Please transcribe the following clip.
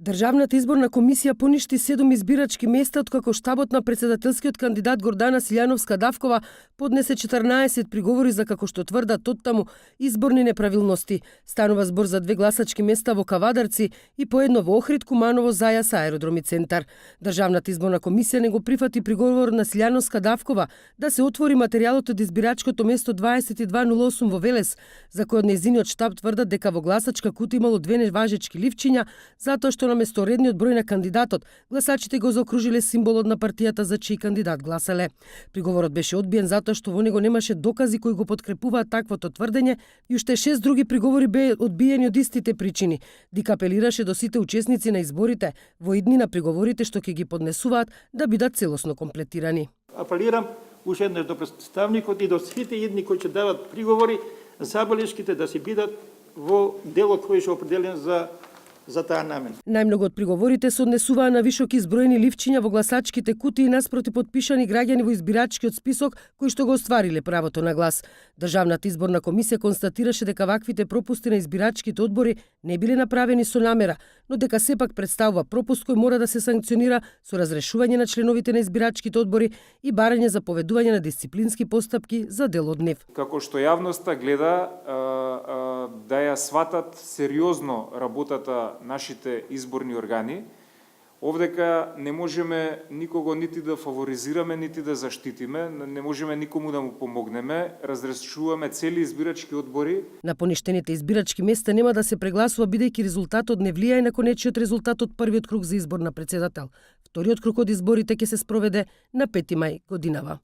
Државната изборна комисија поништи 7 избирачки места, откако штабот на председателскиот кандидат Гордана Силјановска-Давкова поднесе 14 приговори за, како што тврдат оттаму, изборни неправилности. Станува збор за 2 гласачки места во Кавадарци и по едно во Охрид, Куманово, Зајас, аеродром и центар. Државната изборна комисија не го прифати приговор на Силјановска-Давкова да се отвори материјалот од избирачкото место 2208 во Велес, за кој од нејзиниот штаб тврдат дека во гласачка кута имало 2 неважечки ливчиња, затоа што наместо редниот број на кандидатот, гласачите го заокружиле символот на партијата за чиј кандидат гласале. Приговорот беше одбиен затоа што во него немаше докази кои го подкрепуваат таквото тврдење и уште 6 други приговори беа одбиени од истите причини. ДИК апелираше до сите учесници на изборите во иднина приговорите што ќе ги поднесуваат да бидат целосно комплетирани. Апелирам уште еднаш до представникот и до сите идни кои ќе дават приговори, забелешките да се бидат во делот кој е определен за таа намена. Најмногу од приговорите се однесуваа на вишоки изброени ливчиња во гласачките кутии наспроти подпишани граѓани во избирачкиот список кои што го оствариле правото на глас. Државната изборна комисија констатираше дека ваквите пропусти на избирачките одбори не биле направени со намера, но дека сепак представува пропуст кој мора да се санкционира со разрешување на членовите на избирачките одбори и барање за поведување на дисциплински постапки за дел од нив. Како што јавноста гледа да ја сватат сериозно работата нашите изборни органи, овдека не можеме никого нити да фаворизираме, нити да заштитиме, не можеме никому да му помогнеме, разрешуваме цели избирачки одбори. На поништените избирачки места нема да се прегласува бидејќи резултатот не влијае на конечниот резултат од првиот круг за избор на председател. Вториот круг од изборите ќе се спроведе на 5 мај годинава.